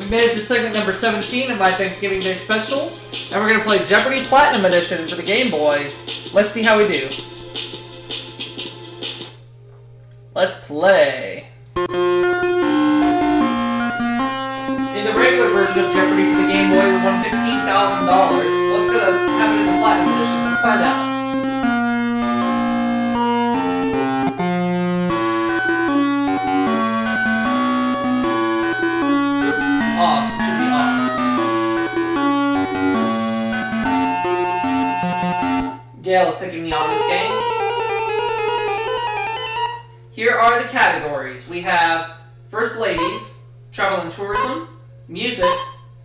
We've made it to segment number 17 of my Thanksgiving Day special, and we're going to play Jeopardy Platinum Edition for the Game Boy. Let's see how we do. Let's play. In the regular version of Jeopardy for the Game Boy, we won $15,000. Let's go have it in the Platinum Edition. Let's find out. Off. It should be off. Gail is taking me on this game. Here are the categories. We have First Ladies, Travel and Tourism, Music,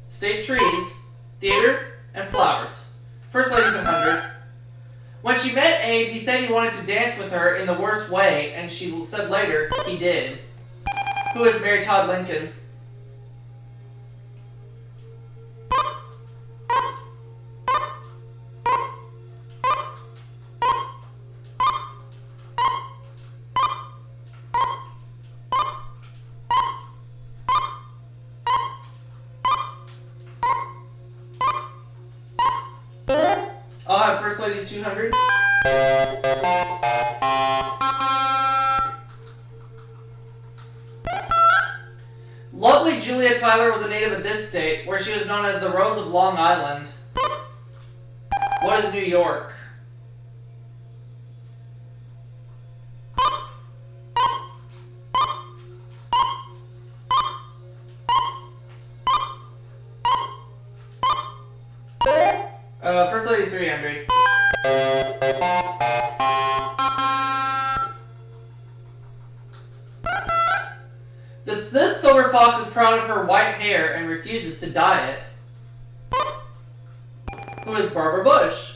State Trees, Theater, and Flowers. First Ladies 100. When she met Abe, he said he wanted to dance with her in the worst way, and she said later he did. Who is Mary Todd Lincoln? I'll have First Ladies 200. Lovely Julia Tyler was a native of this state, where she was known as the Rose of Long Island. What is New York? First Lady 300. This silver fox is proud of her white hair and refuses to dye it. Who is Barbara Bush?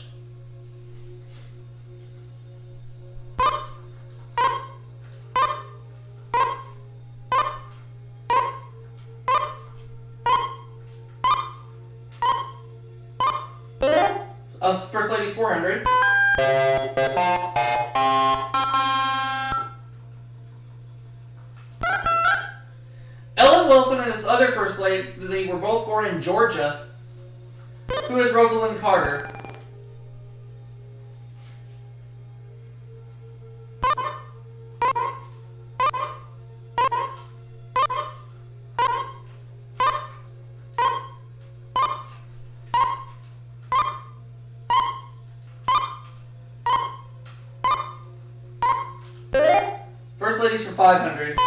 First Lady's 400. Ellen Wilson and this other First Lady were both born in Georgia. Who is Rosalind Carter? First Ladies for 500.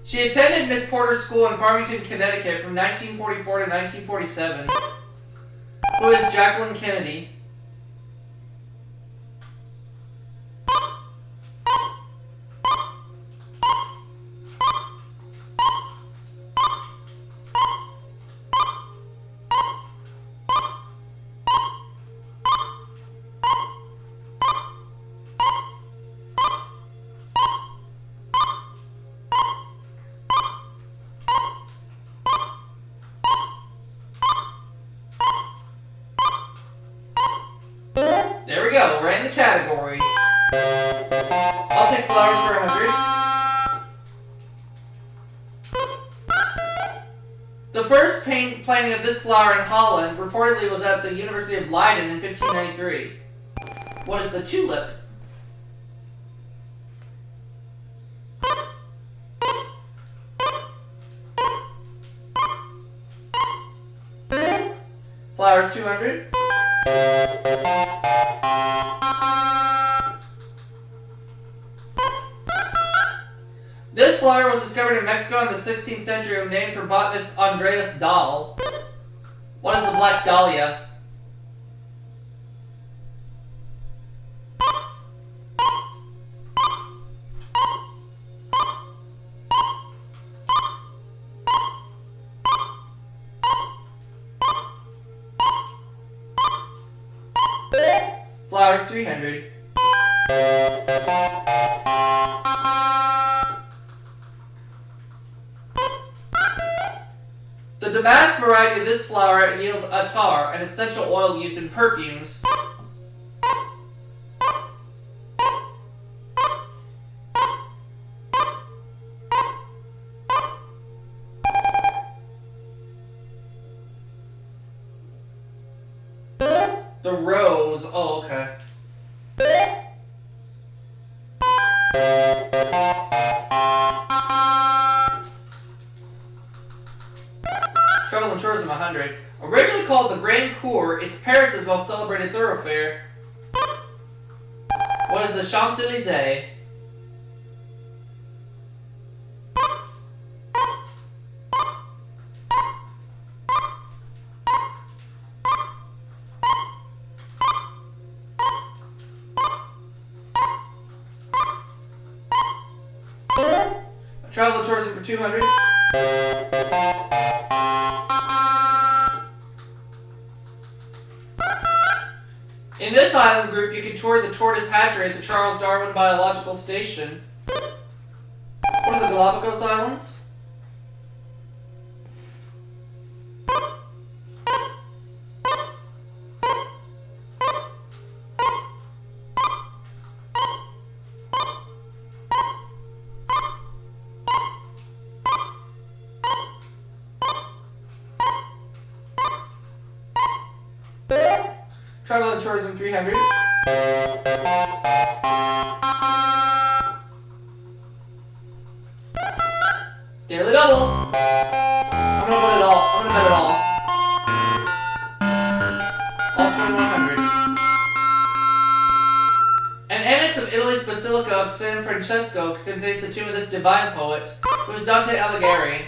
She attended Miss Porter's School in Farmington, Connecticut from 1944 to 1947. Who is Jacqueline Kennedy? There we go, we're in the category. I'll take Flowers for 100. The first planting of this flower in Holland reportedly was at the University of Leiden in 1593. What is the tulip? Flowers 200. This flower was discovered in Mexico in the 16th century and named for botanist Andreas Dahl. What is the Black Dahlia? Flowers 300. The damask variety of this flower yields attar, an essential oil used in perfumes. The Rose. Oh, okay. Travel and Tourism 100. Originally called the Grand Cour, it's Paris' most celebrated thoroughfare. What is the Champs-Élysées? Travel and Tourism for 200. In this island group, you can tour the tortoise hatchery at the Charles Darwin Biological Station. What are the Galapagos Islands? Travel and Tourism 300. Daily double. I'm gonna bet it all. All 2100. An annex of Italy's Basilica of San Francesco contains the tomb of this divine poet, who is Dante Alighieri.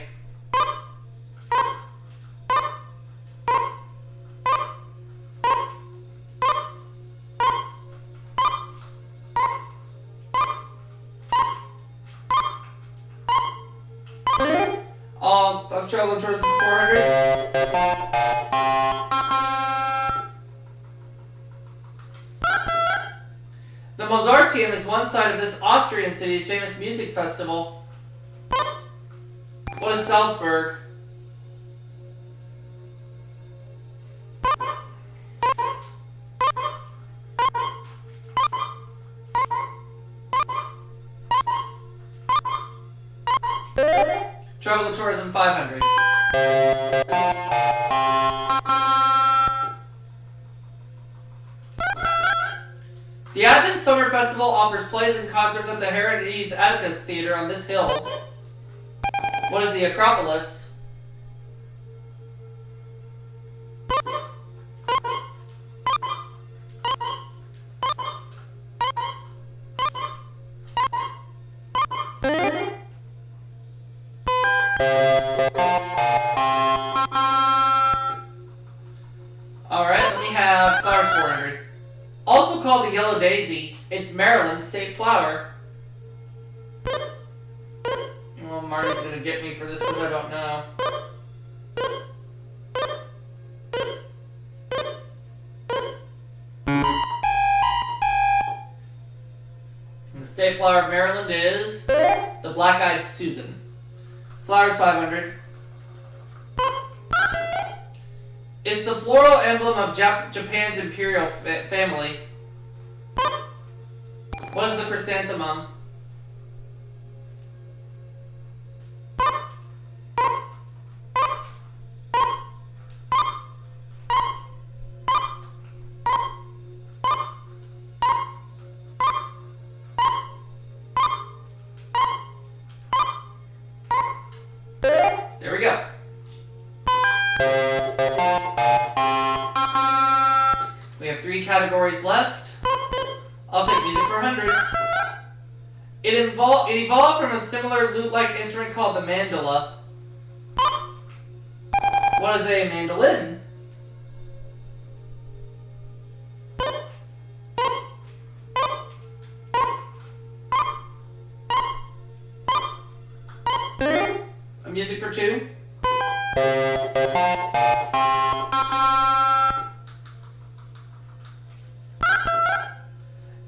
Of Travel and Tourism 400. The Mozarteum is one side of this Austrian city's famous music festival. What is Salzburg? Travel and Tourism 500. The Athens Summer Festival offers plays and concerts at the Herades Atticus Theater on this hill. What is the Acropolis? Alright, let me have Flowers 400. Also called the Yellow Daisy, it's Maryland's state flower. Well, Marty's gonna get me for this because I don't know. And the state flower of Maryland is the Black-Eyed Susan. Flowers 500. It's the floral emblem of Japan's imperial family. What is the chrysanthemum? There we go. We have 3 categories left. I'll take music for 100. It evolved from a similar lute-like instrument called the mandolin. What is a mandolin? A music for 2.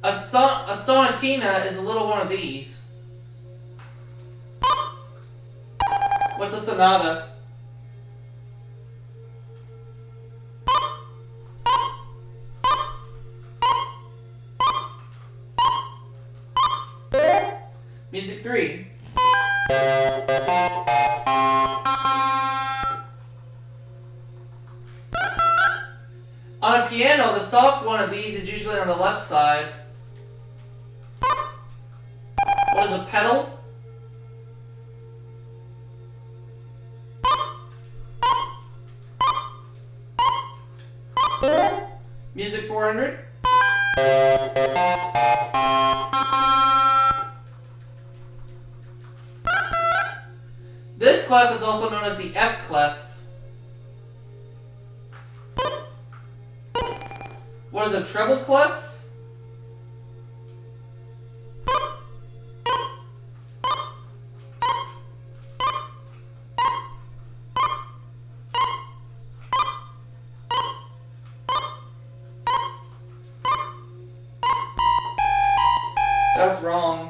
A sonatina is a little one of these. What's a sonata? Music 3. On a piano, know, the soft one of these is usually on the left side. What is a pedal? Music 400. This clef is also known as the F clef. What is a treble clef? That's wrong.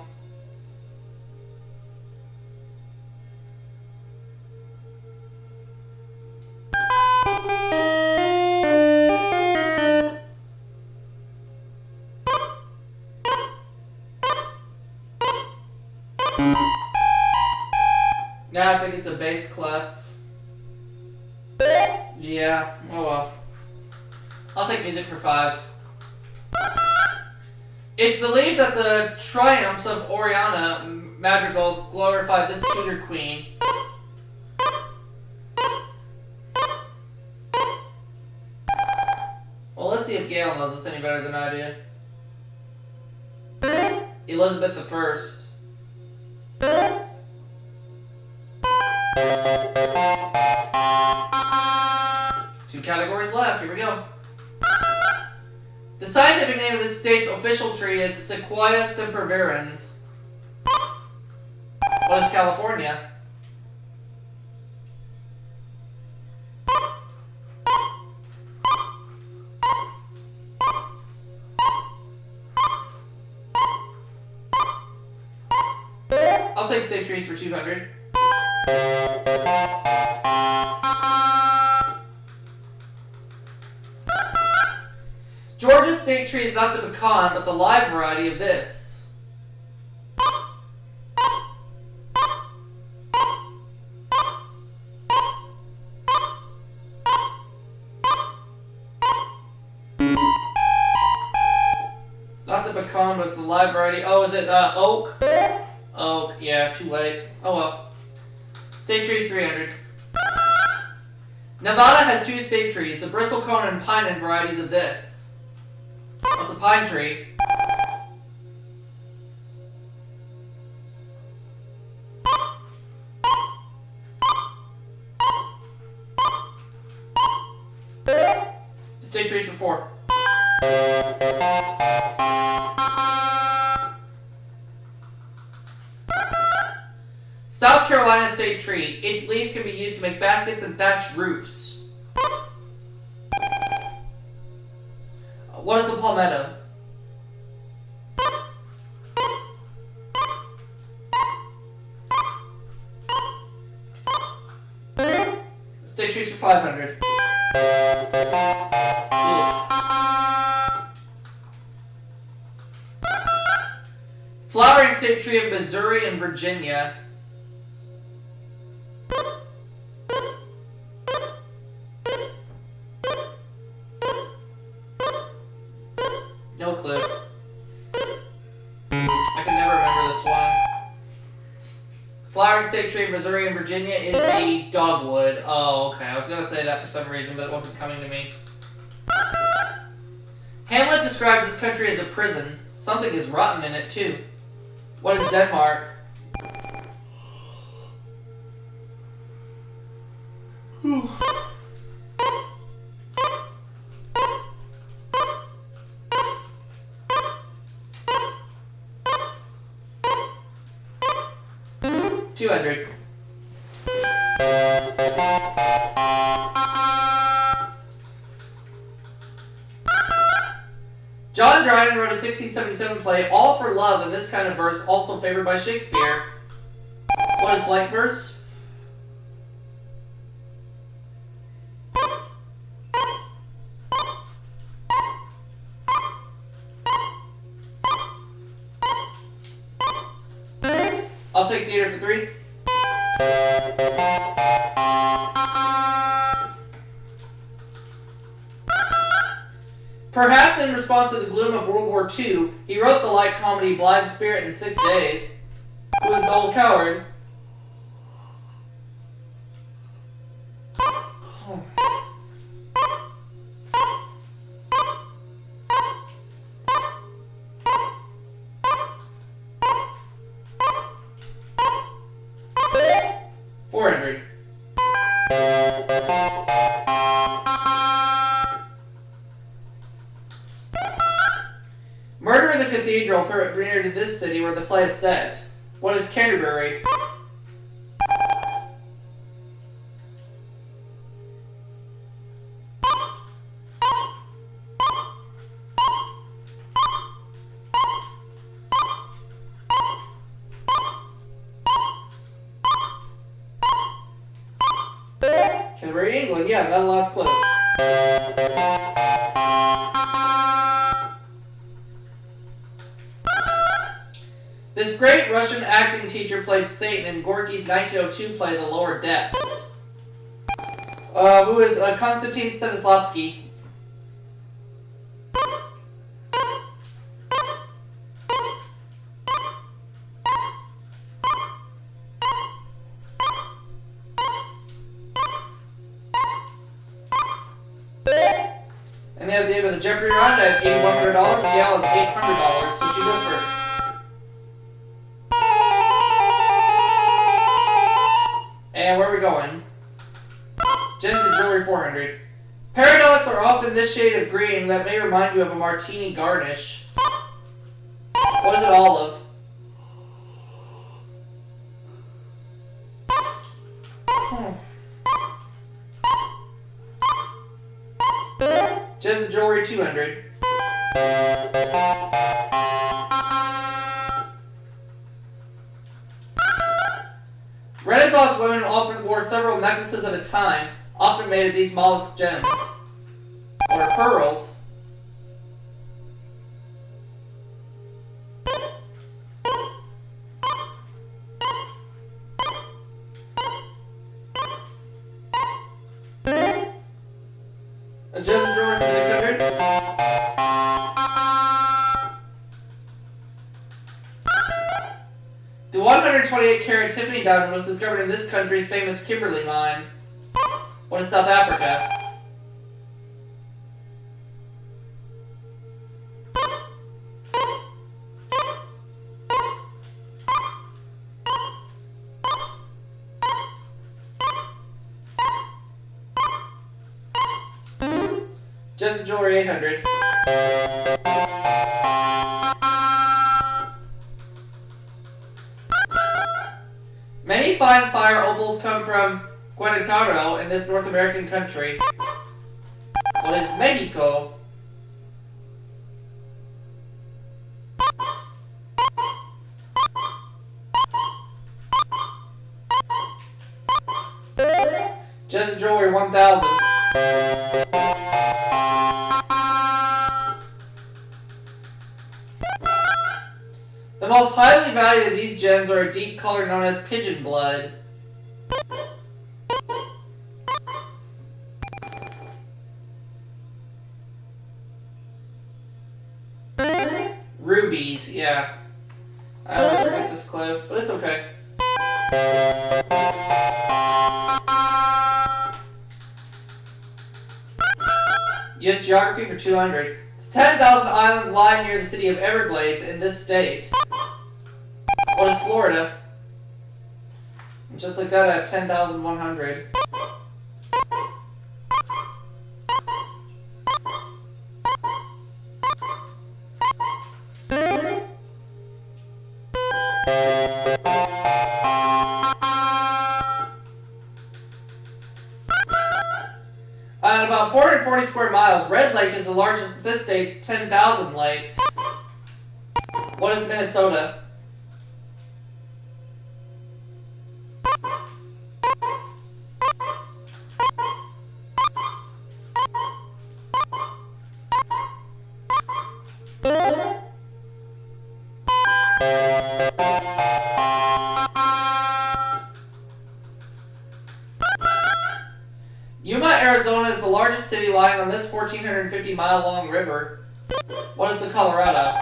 Now I think it's a bass clef. Yeah, oh well. I'll take music for 5. It's believed that the triumphs of Oriana madrigals glorify this Tudor queen. Well, let's see if Gail knows this any better than I do. Elizabeth the First. 2 categories left. Here we go. The scientific name of this state's official tree is Sequoia sempervirens. What is California? I'll take state trees for 200. Georgia's state tree is not the pecan, but the live variety of this. It's not the pecan, but it's the live variety. Oh, is it oak? Oak, yeah, too late. Oh well. State trees 300. Nevada has 2 state trees, the bristlecone and pinus varieties of this. What's a pine tree? State trees for 4. South Carolina state tree. Its leaves can be used to make baskets and thatch roofs. What is the palmetto? State trees for 500. Flowering state tree of Missouri and Virginia. No clue. I can never remember this one. Flowering state tree of Missouri and Virginia is the dogwood. Oh, okay. I was going to say that for some reason, but it wasn't coming to me. Hamlet describes this country as a prison. Something is rotten in it, too. What is Denmark? Whew. $200. John Dryden wrote a 1677 play, All for Love, in this kind of verse, also favored by Shakespeare. What is blank verse? I'll take theater for 3. Perhaps in response to the gloom of World War II, he wrote the light comedy Blithe Spirit in 6 Days. Who was the old coward? Oh. $400. Murder in the Cathedral premiered in this city where the play is set. What is Canterbury? Canterbury, England. Yeah, that last clue. This great Russian acting teacher played Satan in Gorky's 1902 play The Lower Depths. Who is Konstantin Stanislavski? And they have the end of the Jeopardy round at $8,100. Gail is $800, so she goes first. And where are we going? Gems and jewelry, 400. Paradox are often this shade of green that may remind you of a martini garnish. What is it, olive? Gems and jewelry, 200. Renaissance women often wore several necklaces at a time, often made of these mollusk gems. Or pearls. A gem and jewelry for 600. The 128-carat Tiffany diamond was discovered in this country's famous Kimberley mine. What is South Africa? Gems and jewelry, 800. Many fine fire opals come from Querétaro in this North American country. What is Mexico? Gems and jewelry, 1,000. The most highly valued of these gems are a deep color known as pigeon blood. Rubies, yeah. I don't forget this clue, but it's okay. U.S. geography for 200. 10,000 islands lie near the city of Everglades in this state. What is Florida? And just like that, I have 10,100. At about 440 square miles, Red Lake is the largest of this state's 10,000 lakes. What is Minnesota? Yuma, Arizona is the largest city city lying on this 1,450-mile-long river? What is the Colorado?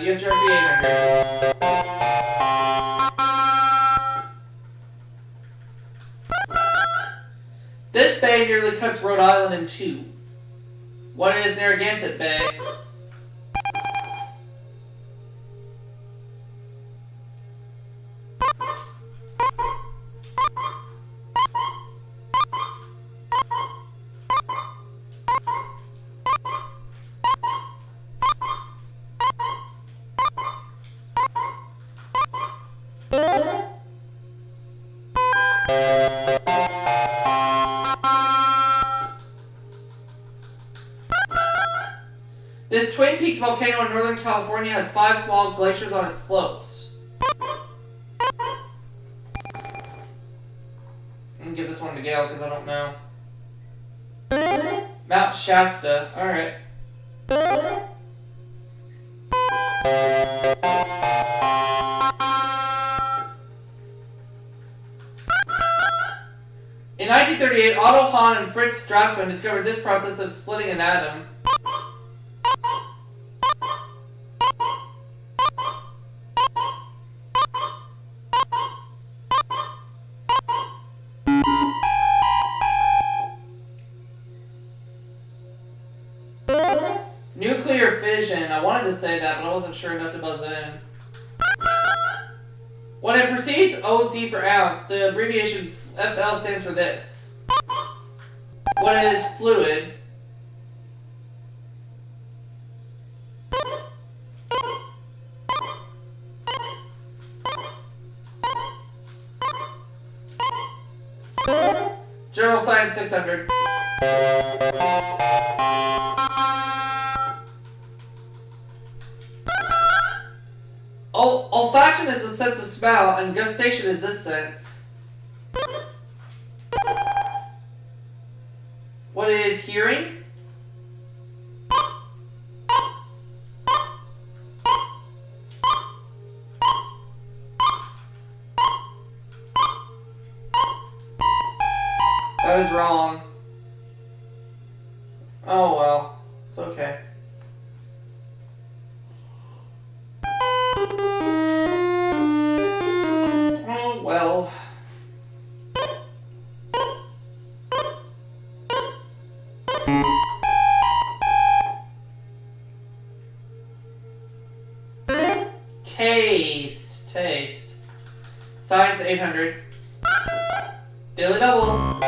US Jeopardy 800. This bay nearly cuts Rhode Island in two. What is Narragansett Bay? This twin-peaked volcano in Northern California has 5 small glaciers on its slopes. I'm gonna give this one to Gail because I don't know. Mount Shasta. Alright. In 1938, Otto Hahn and Fritz Strassmann discovered this process of splitting an atom. Nuclear fission. I wanted to say that, but I wasn't sure enough to buzz in. When it precedes OZ for ounce, the abbreviation FL stands for this. What is fluid? General Science 600. Olfaction is the sense of smell, and gustation is this sense. What is hearing? That is wrong. Oh well, it's okay. Oh well. Taste. Science 800. Daily double. I'm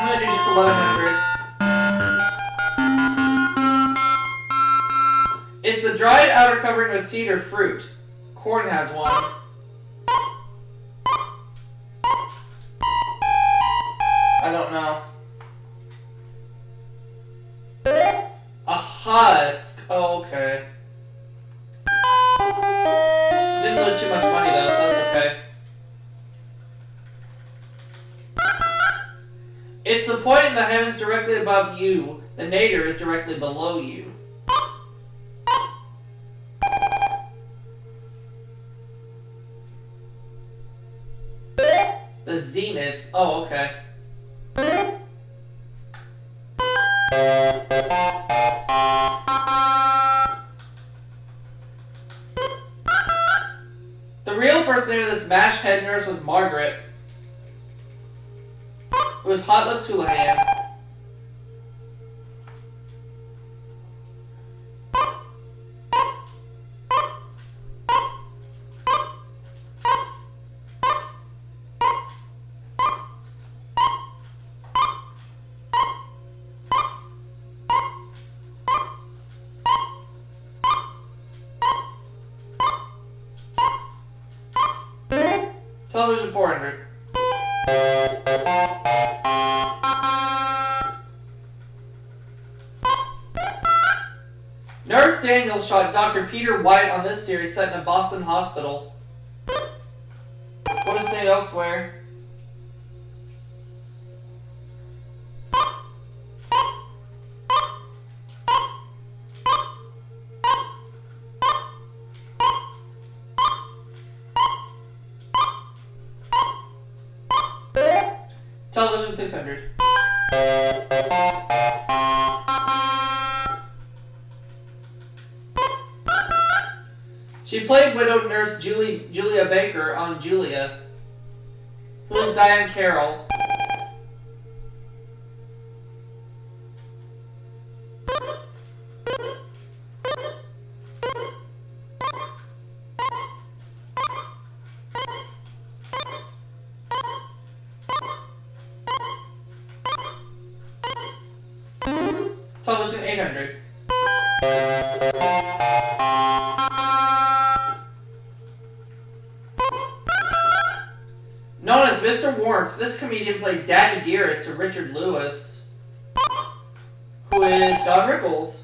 gonna do just 1100. Is the dried outer covering with seed or fruit? Corn has one. I don't know. A husk. Oh, okay. Didn't lose too much money though, so that's okay. It's the point in the heavens directly above you. The nadir is directly below you. The zenith. Oh, okay. The real first name of this MASH head nurse was Margaret. It was Hot Lips Houlihan. Television 400. Nurse Daniel shot Dr. Peter White on this series set in a Boston hospital. What is said elsewhere? Television 600. She played widowed nurse Julia Baker on Julia. Who is Diane Carroll? Television 800. Known as Mr. Warmth, this comedian played Daddy Dearest to Richard Lewis, who is Don Rickles.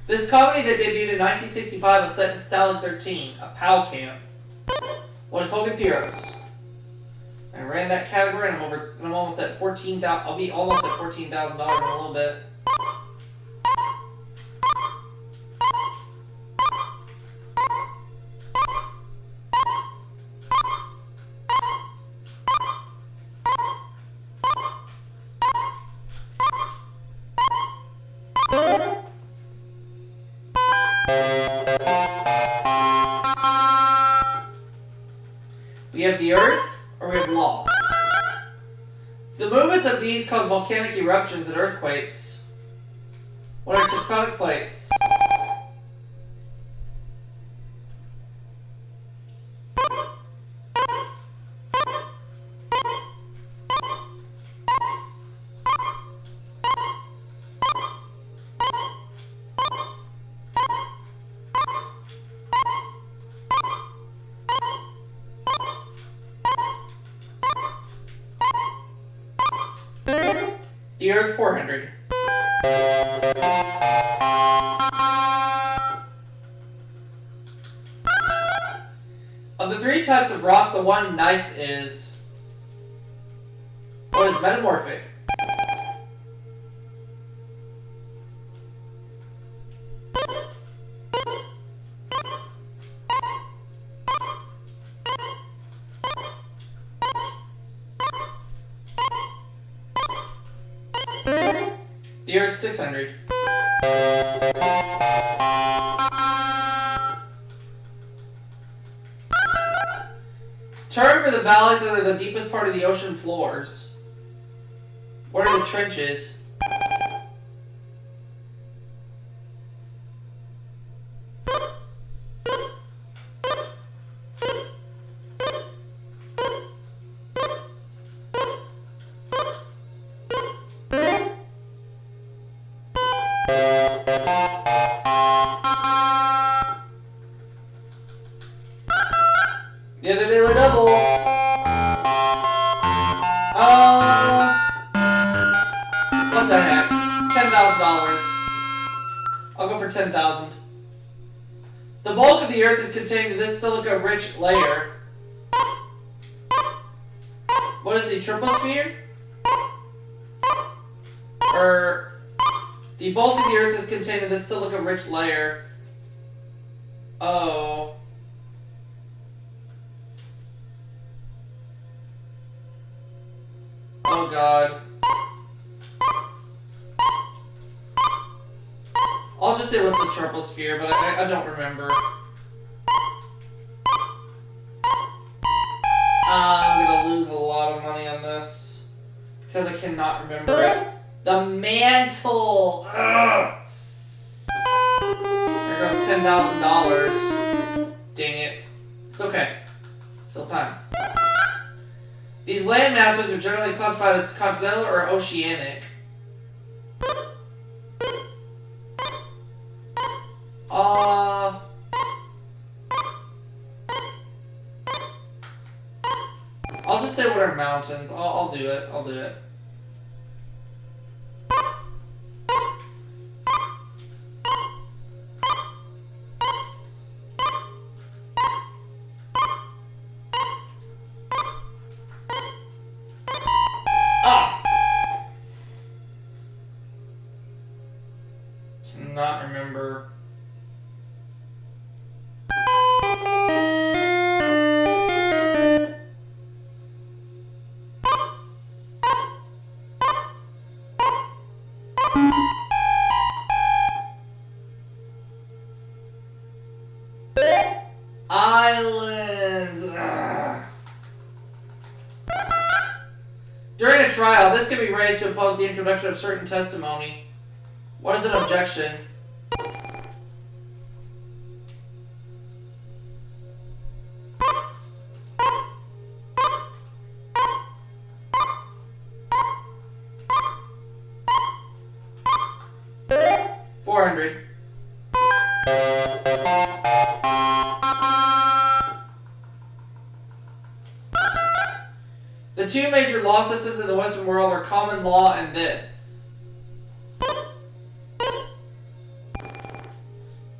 This comedy that debuted in 1965 was set in Stalin 13, a POW camp. What is Hogan's Heroes? I ran that category and I'm almost at $14,000. I'll be almost at $14,000 in a little bit. We have the Earth, or we have Law. The movements of these cause volcanic eruptions and earthquakes. What are tectonic plates? The Earth 400. Of the three types of rock, the one gneiss is. What is metamorphic? The Earth 600. Term for the valleys that are the deepest part of the ocean floors. What are the trenches? The other daily double. What the heck? $10,000. I'll go for 10,000. The bulk of the Earth is contained in this silica-rich layer. What is the troposphere? The bulk of the Earth is contained in this silica-rich layer. Oh. Oh God. I'll just say it was the troposphere, but I don't remember. I'm gonna lose a lot of money on this because I cannot remember it. The mantle. Ugh. There goes $10,000. Dang it. It's okay. Still time. These land masses are generally classified as continental or oceanic. I'll just say what are mountains. I'll do it. I'll do it. trial, this can be raised to oppose the introduction of certain testimony. What is an objection? $400. The two major law systems in the Western world are common law and this.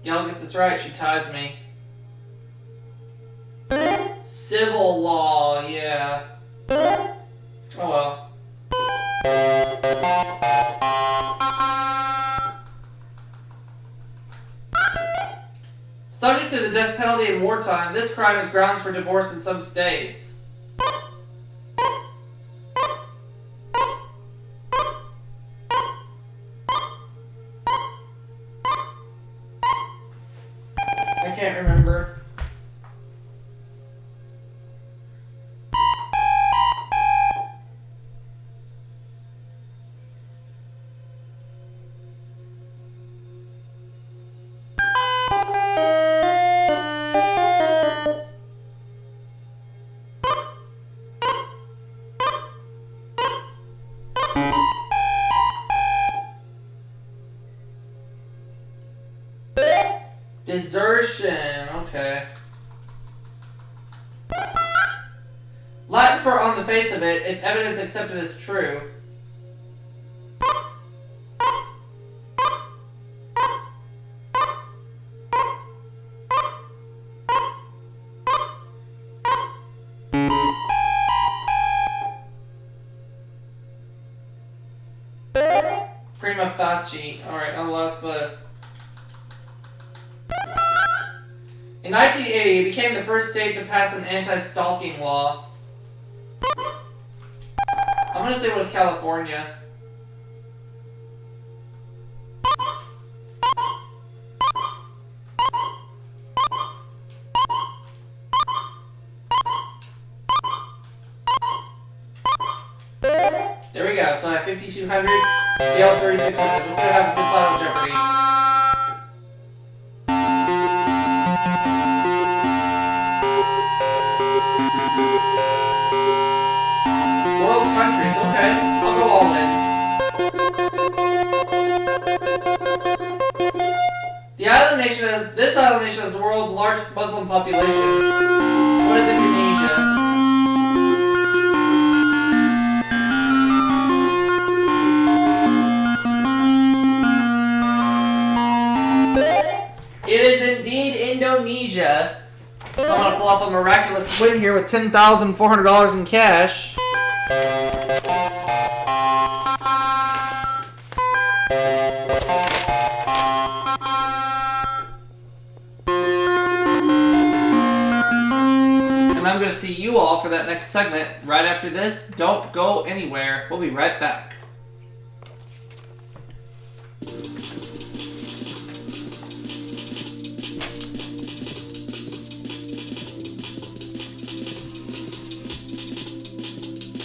Gail gets this right, she ties me. Civil law, yeah. Oh well. Subject to the death penalty in wartime, this crime is grounds for divorce in some states. I can't remember. Desertion, okay. Latin for on the face of it, it's evidence accepted as true. Prima facie. Alright, on the last clip. In 1980, it became the first state to pass an anti-stalking law. I'm gonna say it was California. There we go, so I have 5,200, Gail 3,600. Let's see what happens in Final Jeopardy. World countries, okay. I'll go all in. This island nation has the world's largest Muslim population. What is Indonesia? It is indeed Indonesia. I'm gonna pull off a miraculous win here with $10,400 in cash. And I'm gonna see you all for that next segment right after this. Don't go anywhere. We'll be right back.